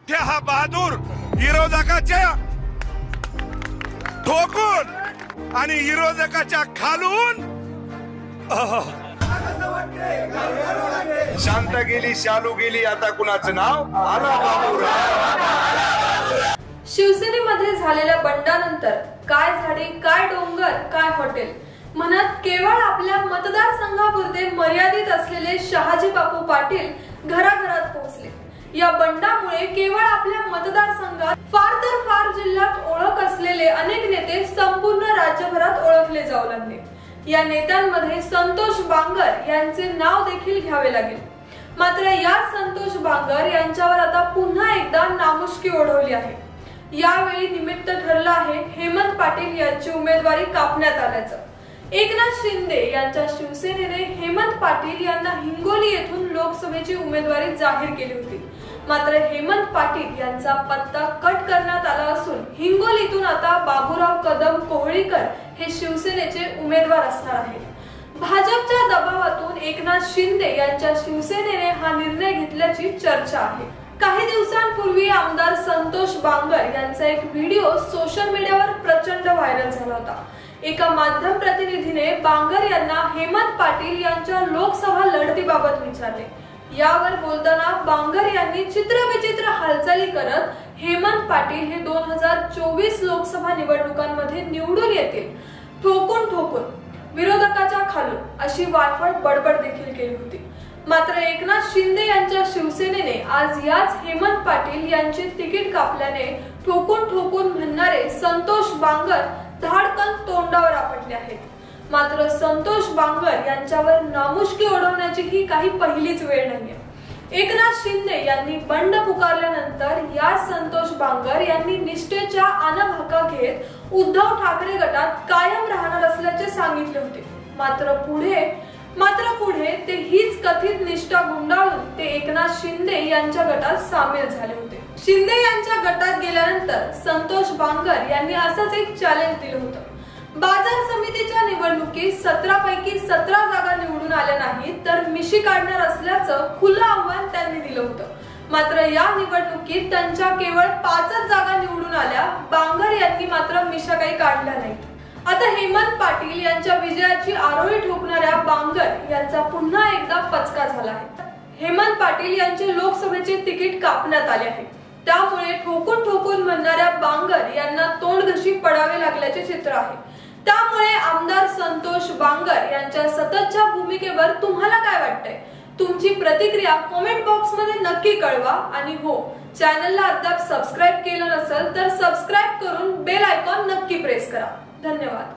त्या हा बहादूर विरोधकाच्या ठोकून आणि विरोधकाच्या खालून शांत गेली शालू गेली आता कुणाचं नाव आला बाबूराव। शिवसेनेमध्ये झालेल्या बंडानंतर काय झाडे काय डोंगर काय हॉटेल म्हणत केवळ आपल्या मतदारसंघापुरते मर्यादित असलेले शहाजी बापू पाटील घराघरात पोहोचले। या बंडामुळे केवळ आपल्या मतदारसंघात फार तर फार जिल्ह्यात ओळख असलेले अनेक नेते संपूर्ण राज्यभरात ओळखले जाऊ लागले। या नेत्यांमध्ये संतोष बांगर यांचे नाव देखील घ्यावे लागेल। मात्र या संतोष बांगर यांच्यावर आता पुन्हा एकदा नामुष्की ओढवली आहे। यावेळी निमित्त ठरलं आहे हेमंत पाटील यांची उमेदवारी कापण्यात आल्याचं। एकनाथ शिंदे यांच्या शिवसेनेने हेमंत पाटील यांना हिंगोली येथून लोकसभेची उमेदवारी जाहीर केली होती। मात्र हेमंत पाटील यांचा पत्ता कट करण्यात आला असून हिंगोलीतून आता बाबूराव कदम कोहळीकर हे शिवसेनेचे उमेदवार असणार आहेत। भाजपच्या दबावातून एकनाथ शिंदे यांच्या शिवसेनेने हा निर्णय घेतल्याची चर्चा आहे। काही दिवसांपूर्वी आमदार संतोष बांगर यांचा एक व्हिडिओ सोशल मीडियावर प्रचंड व्हायरल झाला होता। एका माध्यम प्रतिनिधीने बांगर यांना हेमंत पाटील यांच्या लोकसभा लढतीबाबत विचारले। यावर बोलताना बांगर यांनी चित्रविचित्र हालचाली करत हेमंत पाटील हे 2024 लोकसभा निवडणुकांमध्ये निवडून येतील ठोकून ठोकून विरोधकाच्या खालून अशी वायफळ बडबड देखील केली होती। मात्र एकनाथ शिंदे यांच्या शिवसेनेने आज याच हेमंत पाटील यांचे तिकीट कापल्याने ठोकून ठोकून म्हणणारे संतोष बांगर धाडकन तोंडावर आपटले आहेत। मात्र संतोष बांगर यांच्यावर नामुष्की ओढवण्याची ही काही पहिलीच वेळ नाहीये। एकनाथ शिंदे यांनी बंड पुकारल्यानंतर या संतोष बांगर यांनी निष्ठेच्या आनभाका घेत उद्धव ठाकरे गटात कायम राहणार असल्याचे सांगितले होते। मात्र पुढे ते हीच कथित निष्ठा गुंडाळून ते एकनाथ शिंदे यांच्या गटात सामील झाले होते। शिंदे यांच्या गटात गेल्यानंतर संतोष बांगर यांनी असंच एक चॅलेंज दिलं होतं। बाजार समितीच्या निवडणुकीत 17 पैकी 17 जागा निवडून आल्या नाहीत तर मिशी काढणार असल्याचं खुलं आव्हान त्यांनी दिलं होतं। मात्र या निवडणुकीत त्यांच्या केवळ 5च जागा निवडून आल्या। बांगर यांनी मात्र मिशा काही काढल्या नाहीत। आता हेमंत पाटील यांच्या विजयाची आरोळी ठोकणाऱ्या बांगर यांचा पुन्हा एकदा पचका झाला आहे। हेमंत पाटील यांचे लोकसभेचे तिकीट कापण्यात आले आहे। त्यामुळे ठोकून ठोकून म्हणणाऱ्या बांगर यांना तोंडघशी पडावे लागल्याचे चित्र आहे। त्यामुळे आमदार संतोष बांगर यांच्या सततच्या भूमिकेवर तुम्हाला काय वाटतंय? तुमची प्रतिक्रिया कमेंट बॉक्स मध्ये नक्की कळवा आणि हो, चॅनलला अद्याप सबस्क्राइब केलं नसेल तर सबस्क्राइब करून बेल आयकॉन नक्की प्रेस करा। धन्यवाद।